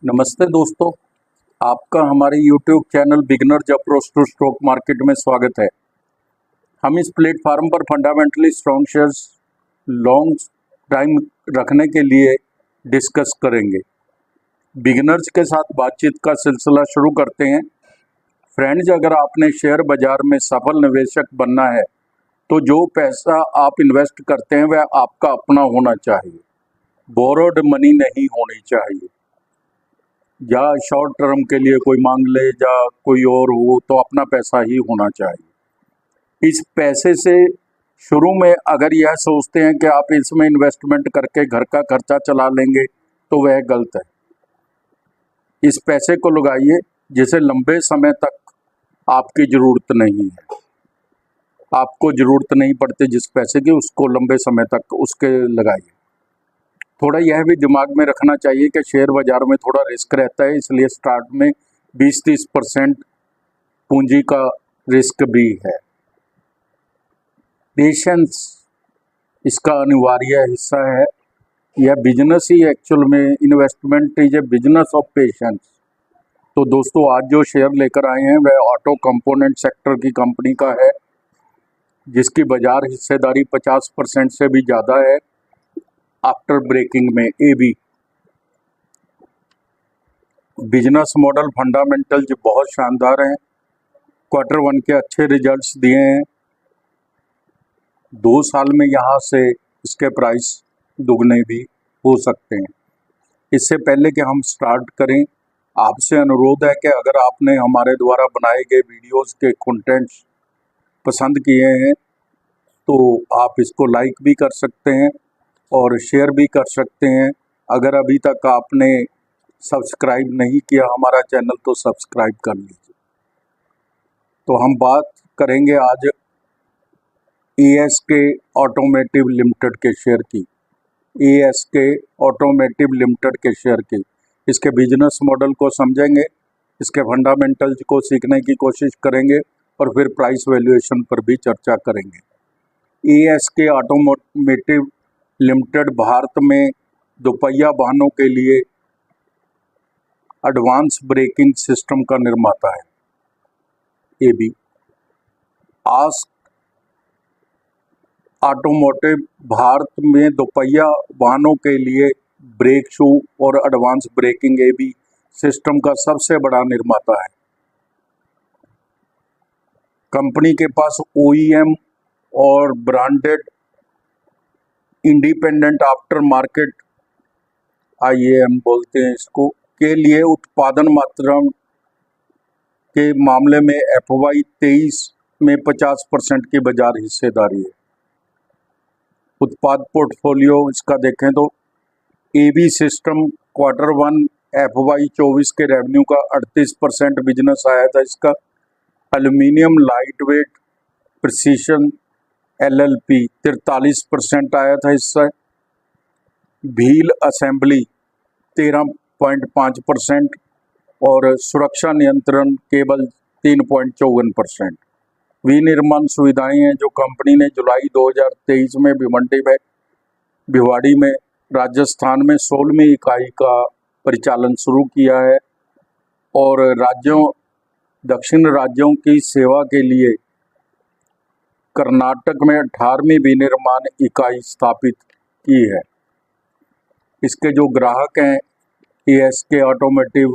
नमस्ते दोस्तों, आपका हमारे YouTube channel beginners approach to stock market में स्वागत है। हम इस प्लेटफार्म पर fundamentally strong shares long time रखने के लिए डिस्कस करेंगे। बिगनर्स के साथ बातचीत का सिलसिला शुरू करते हैं। फ्रेंड्स, अगर आपने शेयर बाजार में सफल निवेशक बनना है तो जो पैसा आप इन्वेस्ट करते हैं वह आपका अपना होना चाहिए, बोरोड मनी नहीं होनी चाहिए। या शॉर्ट टर्म के लिए कोई मांग ले या कोई और हो, तो अपना पैसा ही होना चाहिए। इस पैसे से शुरू में अगर यह सोचते हैं कि आप इसमें इन्वेस्टमेंट करके घर का खर्चा चला लेंगे तो वह गलत है। इस पैसे को लगाइए जिसे लंबे समय तक आपकी ज़रूरत नहीं है। आपको ज़रूरत नहीं पड़ती जिस पैसे की, उसको लंबे समय तक उसके लगाइए। थोड़ा यह भी दिमाग में रखना चाहिए कि शेयर बाजार में थोड़ा रिस्क रहता है, इसलिए स्टार्ट में 20-30% पूंजी का रिस्क भी है। पेशेंस इसका अनिवार्य हिस्सा है। यह बिजनेस ही एक्चुअल में, investment is a business of patience. तो दोस्तों, आज जो शेयर लेकर आए हैं वह ऑटो कंपोनेंट सेक्टर की कंपनी का है, जिसकी बाजार हिस्सेदारी 50% से भी ज़्यादा है। आफ्टर ब्रेकिंग में एबी बिजनेस मॉडल फंडामेंटल्स बहुत शानदार हैं। Q1 के अच्छे रिजल्ट्स दिए हैं। 2 साल में यहाँ से इसके प्राइस दुगने भी हो सकते हैं। इससे पहले कि हम स्टार्ट करें, आपसे अनुरोध है कि अगर आपने हमारे द्वारा बनाए गए वीडियोस के कंटेंट्स पसंद किए हैं तो आप इसको लाइक भी कर सकते हैं और शेयर भी कर सकते हैं। अगर अभी तक आपने सब्सक्राइब नहीं किया हमारा चैनल तो सब्सक्राइब कर लीजिए। तो हम बात करेंगे आज ASK ऑटोमोटिव लिमिटेड के शेयर की। ASK ऑटोमोटिव लिमिटेड के शेयर की, इसके बिजनेस मॉडल को समझेंगे, इसके फंडामेंटल्स को सीखने की कोशिश करेंगे और फिर प्राइस वैल्यूएशन पर भी चर्चा करेंगे। ASK ऑटोमोटिव लिमिटेड भारत में दोपहिया वाहनों के लिए एडवांस ब्रेकिंग सिस्टम का निर्माता है। AB आस्क ऑटोमोटिव भारत में दोपहिया वाहनों के लिए ब्रेक शू और एडवांस ब्रेकिंग AB सिस्टम का सबसे बड़ा निर्माता है। कंपनी के पास OEM और branded independent after market IAM बोलते हैं इसको, के लिए उत्पादन मात्रा के मामले में FY 23 में 50% की बाजार हिस्सेदारी है। उत्पाद पोर्टफोलियो इसका देखें तो AB सिस्टम Q1 FY 24 के रेवेन्यू का 38% बिजनेस आया था इसका। Aluminium light weight precision LLP 43% आया था इससे। व्हील असेंबली 13.5% और सुरक्षा नियंत्रण केवल 3.54%। विनिर्माण सुविधाएं हैं जो कंपनी ने जुलाई 2023 में भिवाड़ी में राजस्थान में 16वीं इकाई का परिचालन शुरू किया है और दक्षिण राज्यों की सेवा के लिए कर्नाटक में 18वीं विनिर्माण इकाई स्थापित की है। इसके जो ग्राहक हैं ASK ऑटोमोटिव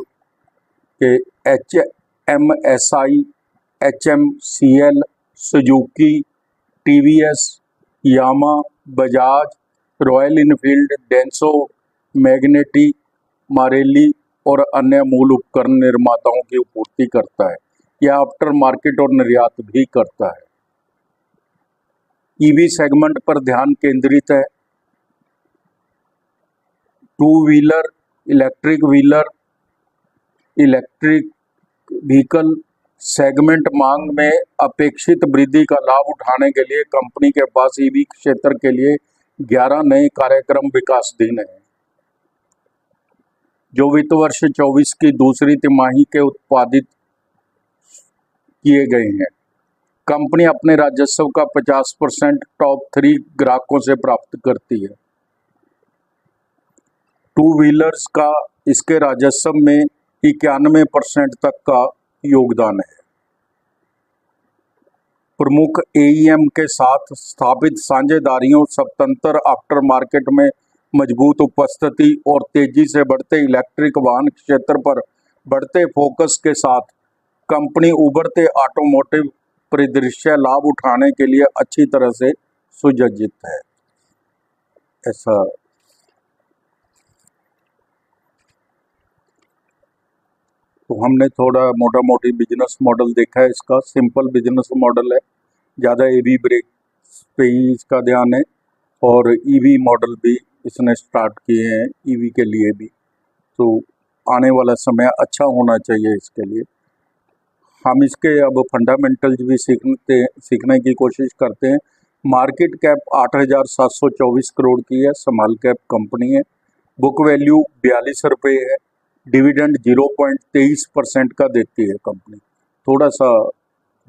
के HMSI, HMCL, सुजुकी, TVS, यामा, बजाज, रॉयल इनफील्ड, डेंसो, मैग्नेटी, मारेली और अन्य मूल उपकरण निर्माताओं की आपूर्ति करता है। यह आफ्टर मार्केट और निर्यात भी करता है। EV सेगमेंट पर ध्यान केंद्रित है। 2 व्हीलर, इलेक्ट्रिक व्हीकल सेगमेंट मांग में अपेक्षित वृद्धि का लाभ उठाने के लिए कंपनी के पास EV क्षेत्र के लिए 11 नए कार्यक्रम विकासाधीन हैं, जो वित्त वर्ष 24 की दूसरी तिमाही के उत्पादित किए गए हैं। कंपनी अपने राजस्व का 50% टॉप 3 ग्राहकों से प्राप्त करती है। 2 व्हीलर्स का इसके राजस्व में 91% तक का योगदान है। प्रमुख एईएम के साथ स्थापित साझेदारियों, स्वतंत्र आफ्टर मार्केट में मजबूत उपस्थिति और तेजी से बढ़ते इलेक्ट्रिक वाहन क्षेत्र पर बढ़ते फोकस के साथ कंपनी उभरते ऑटोमोटिव परिदृश्य लाभ उठाने के लिए अच्छी तरह से सुसज्जित है। ऐसा तो हमने थोड़ा मोटा मोटी बिजनेस मॉडल देखा है। इसका सिंपल बिजनेस मॉडल है, ज़्यादा ईवी ब्रेक पे ही इसका ध्यान है और ईवी मॉडल भी इसने स्टार्ट किए हैं ईवी के लिए भी। तो आने वाला समय अच्छा होना चाहिए इसके लिए। हम इसके अब फंडामेंटल्स भी सीखने की कोशिश करते हैं। मार्केट कैप 8,724 करोड़ की है, स्मॉल कैप कंपनी है। बुक वैल्यू 42 रुपये है। डिविडेंड 0.23% का देती है कंपनी, थोड़ा सा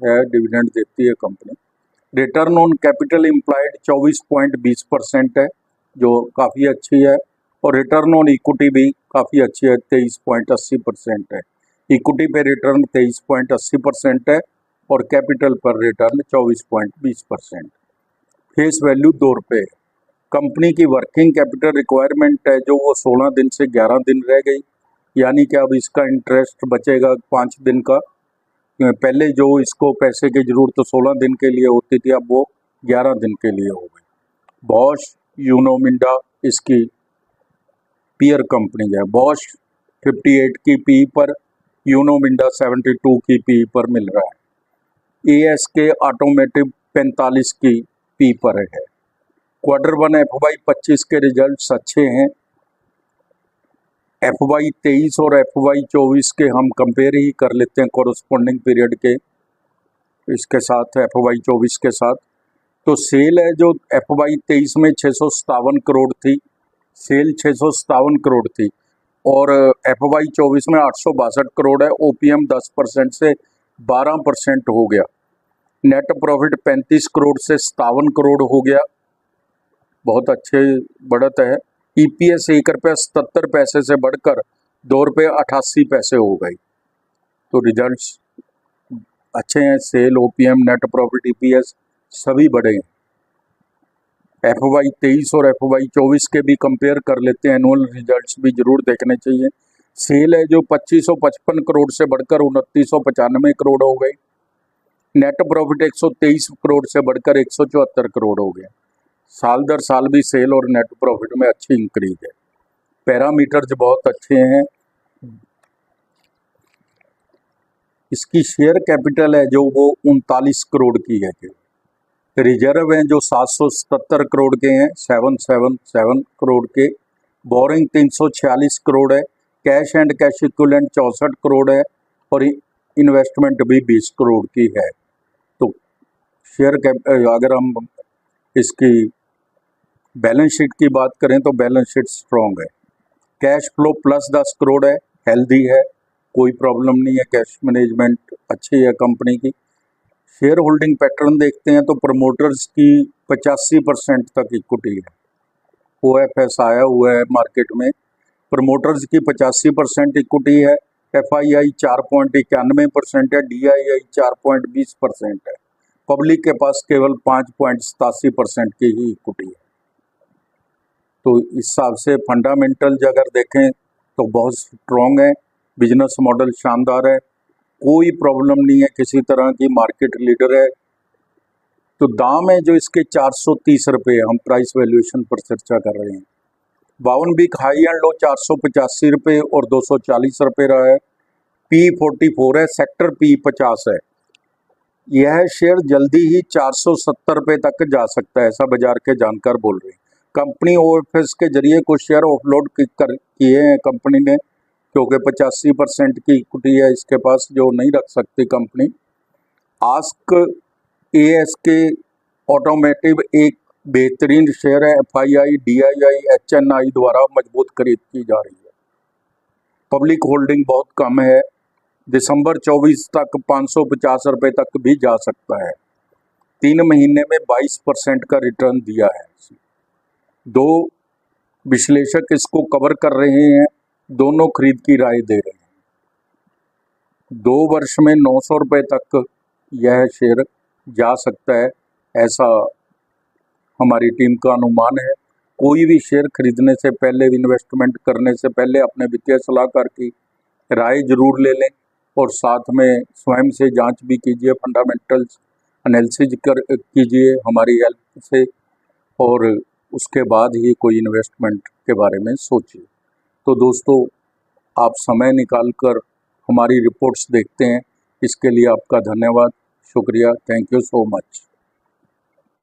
है डिविडेंड देती है company. Return on capital employed 24.20% है, जो काफ़ी अच्छी है। और रिटर्न ऑन इक्विटी भी काफ़ी अच्छी है, 23.80% है। इक्विटी पे रिटर्न 23.80% है और कैपिटल पर रिटर्न 24.20%। फेस वैल्यू 2 रुपये है। कंपनी की वर्किंग कैपिटल रिक्वायरमेंट है जो वो 16 दिन से 11 दिन रह गई, यानी कि अब इसका इंटरेस्ट बचेगा 5 दिन का। पहले जो इसको पैसे की ज़रूरत तो 16 दिन के लिए होती थी, अब वो 11 दिन के लिए हो गई। बॉश यूनोमिंडा इसकी पीयर कंपनी है। बॉश 58 की पी पर, यूनोमिंडा 72 की पी पर मिल रहा है। एएसके ऑटोमोटिव 45 की पी पर है। Q1 FY 25 के रिजल्ट्स अच्छे हैं। FY 23 और FY 24 के हम कंपेयर ही कर लेते हैं कोरस्पोंडिंग पीरियड के इसके साथ, FY 24 के साथ। तो सेल है जो FY 23 में 657 करोड़ थी, सेल 657 करोड़ थी और FY 24 में 862 करोड़ है। OPM 10% से 12% हो गया। नेट प्रॉफिट 35 करोड़ से 57 करोड़ हो गया, बहुत अच्छे बढ़त है। EPS 1 रुपये 77 पैसे से बढ़कर 2 रुपये 88 पैसे हो गई। तो रिजल्ट्स अच्छे हैं। Sale, OPM, net profit, EPS सभी बढ़े हैं। FY 23 और FY 24 के भी कंपेयर कर लेते हैं, एनुअल रिजल्ट्स भी जरूर देखने चाहिए। सेल है जो 2555 करोड़ से बढ़कर 2995 करोड़ हो गई। नेट प्रॉफिट 123 करोड़ से बढ़कर 174 करोड़ हो गया। साल दर साल भी सेल और नेट प्रॉफिट में अच्छी इंक्रीज है। पैरामीटर्स बहुत अच्छे हैं। इसकी शेयर कैपिटल है जो वो 39 करोड़ की है। रिजर्व हैं जो 777 करोड़ के हैं, 777 करोड़ के। बोरिंग 346 करोड़ है। Cash and cash equivalent 64 crore है और इन्वेस्टमेंट भी 20 करोड़ की है। तो शेयर कैप अगर हम इसकी बैलेंस शीट की बात करें तो बैलेंस शीट स्ट्रॉन्ग है। कैश फ्लो प्लस 10 करोड़ है, हेल्दी है, कोई प्रॉब्लम नहीं है। कैश मैनेजमेंट अच्छी है कंपनी की। शेयर होल्डिंग पैटर्न देखते हैं तो प्रमोटर्स की 85% तक इक्विटी है। OFS आया हुआ है मार्केट में, प्रमोटर्स की 85% इक्विटी है। FII 4.91% है, DII 4.20% है। पब्लिक के पास केवल 5.87% की ही इक्विटी है। तो इस हिसाब से फंडामेंटल्स अगर देखें तो बहुत स्ट्रॉन्ग है, बिजनेस मॉडल शानदार है, कोई प्रॉब्लम नहीं है किसी तरह की, मार्केट लीडर है। तो दाम है जो इसके 430 रुपये, हम प्राइस वैल्यूएशन पर चर्चा कर रहे हैं। 52 वीक हाई एंड लो 485 रुपये और 240 रुपये रहा है। P44 है, सेक्टर P50 है। यह शेयर जल्दी ही 470 रुपये तक जा सकता है, ऐसा बाजार के जानकार बोल रहे हैं। कंपनी OFS के जरिए कुछ शेयर ऑफलोड किए हैं कंपनी ने, क्योंकि 85% की इक्विटी है इसके पास जो नहीं रख सकती कंपनी। आस्क ASK ऑटोमोटिव एक बेहतरीन शेयर है। FII, DII, HNI द्वारा मजबूत खरीद की जा रही है। पब्लिक होल्डिंग बहुत कम है, दिसंबर 24 तक 550 रुपये तक भी जा सकता है। 3 महीने में 22% का रिटर्न दिया है। 2 विश्लेषक इसको कवर कर रहे हैं, दोनों खरीद की राय दे रहे हैं। 2 वर्ष में 900 रुपये तक यह शेयर जा सकता है, ऐसा हमारी टीम का अनुमान है। कोई भी शेयर खरीदने से पहले, इन्वेस्टमेंट करने से पहले अपने वित्तीय सलाहकार की राय जरूर ले लें और साथ में स्वयं से जांच भी कीजिए, फंडामेंटल्स एनालिसिस कीजिए हमारी हेल्प से, और उसके बाद ही कोई इन्वेस्टमेंट के बारे में सोचिए। तो दोस्तों, आप समय निकाल कर हमारी रिपोर्ट्स देखते हैं, इसके लिए आपका धन्यवाद, शुक्रिया, थैंक यू सो मच।